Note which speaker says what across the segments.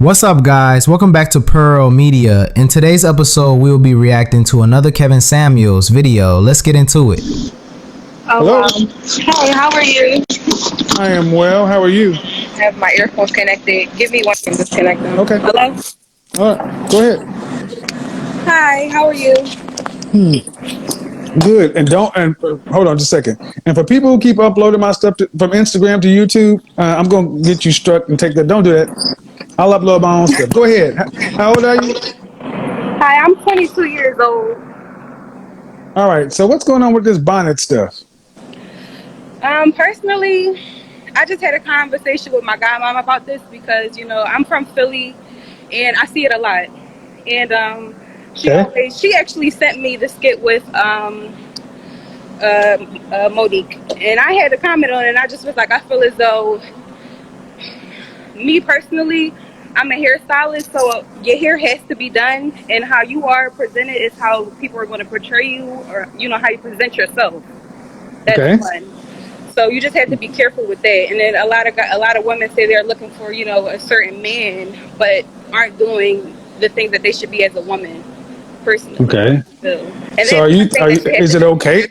Speaker 1: What's up, guys? Welcome back to Pearl Media. In today's episode, we'll be reacting to another Kevin Samuels video. Let's get into it.
Speaker 2: Hello.
Speaker 3: Hey, how are you?
Speaker 2: I am well. How are you?
Speaker 3: I have my earphones connected. Give me one second to disconnect them.
Speaker 2: Okay.
Speaker 3: Hello?
Speaker 2: All right. Go ahead.
Speaker 3: Hi, how are you?
Speaker 2: Good. And hold on just a second. And for people who keep uploading my stuff from Instagram to YouTube, I'm going to get you struck and take that. Don't do that. I'll upload my own stuff. Go ahead. How old are you?
Speaker 3: Hi, I'm 22 years old.
Speaker 2: All right. So what's going on with this bonnet stuff?
Speaker 3: Personally, I just had a conversation with my godmom about this because, I'm from Philly and I see it a lot. And she actually sent me the skit with Monique. And I had a comment on it and I just was like, I feel as though, me personally, I'm a hairstylist, so your hair has to be done, and how you are presented is how people are going to portray you, or how you present yourself. That's one. So you just have to be careful with that. And then a lot of women say they're looking for a certain man, but aren't doing the things that they should be as a woman. Personally.
Speaker 2: Okay.
Speaker 3: And
Speaker 2: so is it okay?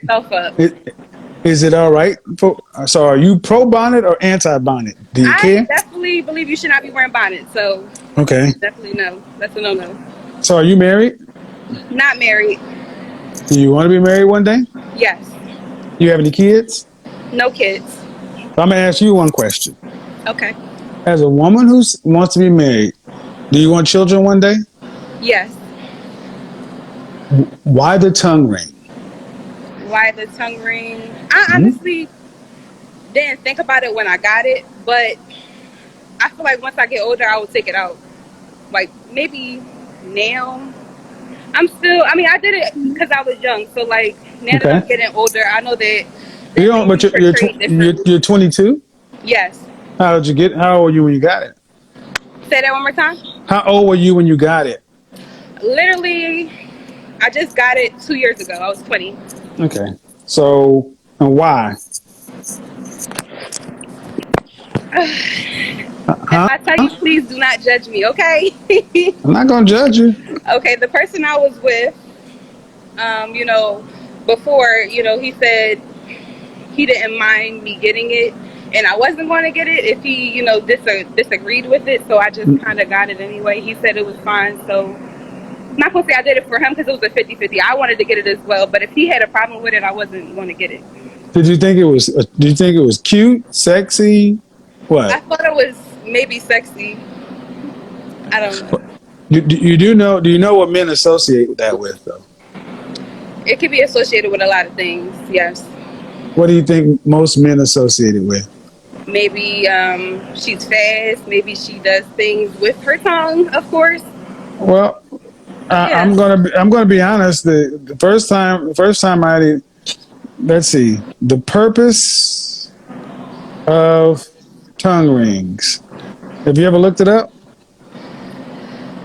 Speaker 2: Is it all right? So are you pro bonnet or anti bonnet? Do you care?
Speaker 3: I definitely believe you should not be wearing bonnets. So
Speaker 2: okay.
Speaker 3: Definitely no. That's a no-no.
Speaker 2: So are you married?
Speaker 3: Not married.
Speaker 2: Do you want to be married one day?
Speaker 3: Yes.
Speaker 2: You have any kids?
Speaker 3: No kids.
Speaker 2: I'm going to ask you one question.
Speaker 3: Okay.
Speaker 2: As a woman who wants to be married, do you want children one day?
Speaker 3: Yes.
Speaker 2: Why the tongue ring?
Speaker 3: Why the tongue ring? I honestly didn't think about it when I got it, but I feel like once I get older, I will take it out. Like maybe now. I did it because I was young. So like now that I'm getting older, I know that.
Speaker 2: You don't, but you're 22?
Speaker 3: Yes.
Speaker 2: How old were you when you got it?
Speaker 3: Say that one more time.
Speaker 2: How old were you when you got it?
Speaker 3: Literally, I just got it 2 years ago. I was 20.
Speaker 2: Okay. So, and why?
Speaker 3: If I tell you, please do not judge me, okay?
Speaker 2: I'm not going to judge you.
Speaker 3: Okay, the person I was with, before, he said he didn't mind me getting it, and I wasn't going to get it if he, disagreed with it, so I just kind of got it anyway. He said it was fine, so I'm not going to say I did it for him because it was a 50-50. I wanted to get it as well, but if he had a problem with it, I wasn't going to get it.
Speaker 2: Did you think it was cute, sexy? What?
Speaker 3: I thought it was maybe sexy. I don't know.
Speaker 2: Do you know what men associate that with, though?
Speaker 3: It could be associated with a lot of things, yes.
Speaker 2: What do you think most men associate it with?
Speaker 3: Maybe she's fast. Maybe she does things with her tongue, of course.
Speaker 2: Well, I'm gonna be honest. The first time let's see, the purpose of tongue rings. Have you ever looked it up?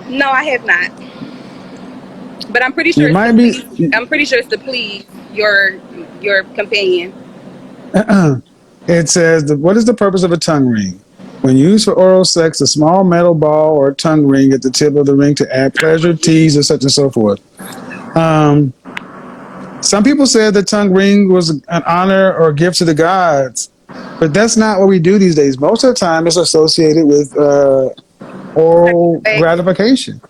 Speaker 3: No, I have not. But I'm pretty sure I'm pretty sure it's to please your companion.
Speaker 2: It says, what is the purpose of a tongue ring? When used for oral sex, a small metal ball or a tongue ring at the tip of the ring to add pleasure, tease, or such and so forth. Some people said the tongue ring was an honor or a gift to the gods, but that's not what we do these days. Most of the time, it's associated with oral gratification.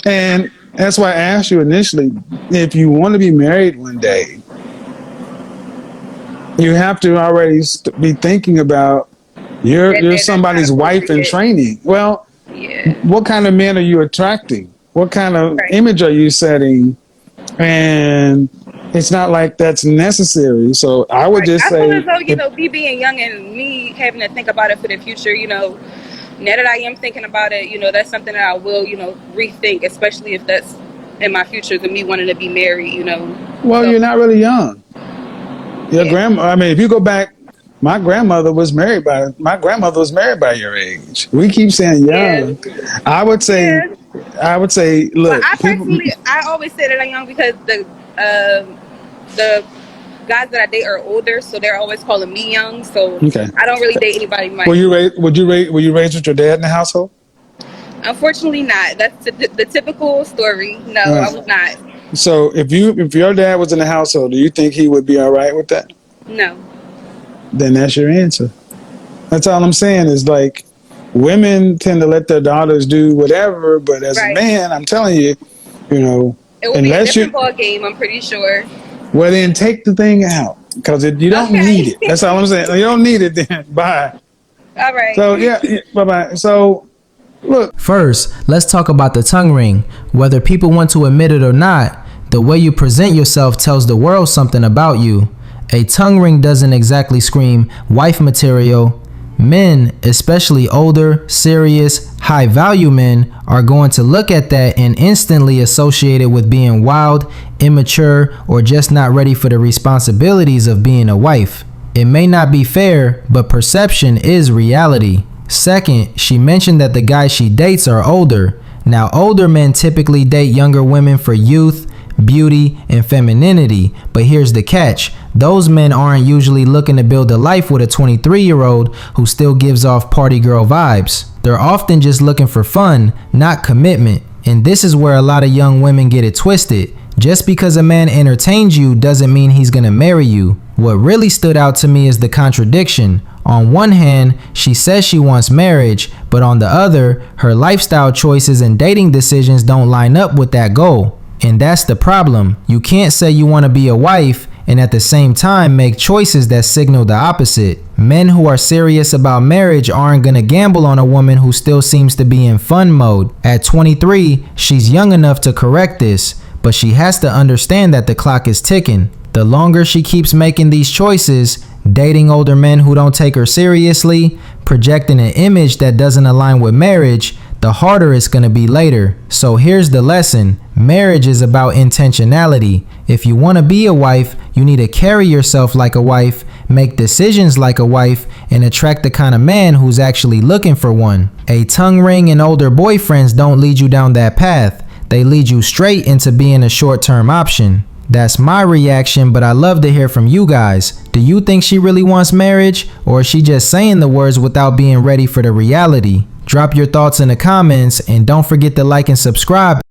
Speaker 2: And that's why I asked you initially, if you want to be married one day, you have to already be thinking about you're somebody's wife in training. Well, what kind of men are you attracting? What kind of image are you setting? And it's not like that's necessary. So I would just say,
Speaker 3: I feel as though, me being young and me having to think about it for the future, now that I am thinking about it, that's something that I will, rethink, especially if that's in my future and me wanting to be married,
Speaker 2: Well, you're not really young. Your grandma, if you go back, my grandmother was married by your age. We keep saying young. Yeah. I would say, look.
Speaker 3: I always say that I'm young because the guys that I date are older, so they're always calling me young. So I don't really date anybody my age.
Speaker 2: Were you raised with your dad in the household?
Speaker 3: Unfortunately not. That's the typical story. No, I was not.
Speaker 2: So if your dad was in the household, do you think he would be all right with that?
Speaker 3: No.
Speaker 2: Then that's your answer. That's all I'm saying is like women tend to let their daughters do whatever, but as a man, I'm telling you, you know,
Speaker 3: it will be a different ball game, I'm pretty sure.
Speaker 2: Well, then take the thing out because you don't need it. That's all I'm saying. You don't need it then. Bye.
Speaker 3: All right.
Speaker 2: So, yeah bye-bye. So, look.
Speaker 1: First, let's talk about the tongue ring. Whether people want to admit it or not, the way you present yourself tells the world something about you. A tongue ring doesn't exactly scream wife material. Men, especially older, serious, high-value men, are going to look at that and instantly associate it with being wild, immature, or just not ready for the responsibilities of being a wife. It may not be fair, but perception is reality. Second, she mentioned that the guys she dates are older. Now, older men typically date younger women for youth, beauty, and femininity, but here's the catch. Those men aren't usually looking to build a life with a 23-year-old who still gives off party girl vibes. They're often just looking for fun, not commitment. And this is where a lot of young women get it twisted. Just because a man entertains you doesn't mean he's gonna marry you. What really stood out to me is the contradiction. On one hand, she says she wants marriage, but on the other, her lifestyle choices and dating decisions don't line up with that goal. And that's the problem. You can't say you want to be a wife and at the same time make choices that signal the opposite. Men who are serious about marriage aren't gonna gamble on a woman who still seems to be in fun mode. At 23, she's young enough to correct this, but she has to understand that the clock is ticking. The longer she keeps making these choices, dating older men who don't take her seriously, projecting an image that doesn't align with marriage, the harder it's gonna be later. So here's the lesson. Marriage is about intentionality. If you want to be a wife, you need to carry yourself like a wife, make decisions like a wife, and attract the kind of man who's actually looking for one. A tongue ring and older boyfriends don't lead you down that path. They lead you straight into being a short-term option. That's my reaction, but I love to hear from you guys. Do you think she really wants marriage, or is she just saying the words without being ready for the reality? Drop your thoughts in the comments, and don't forget to like and subscribe.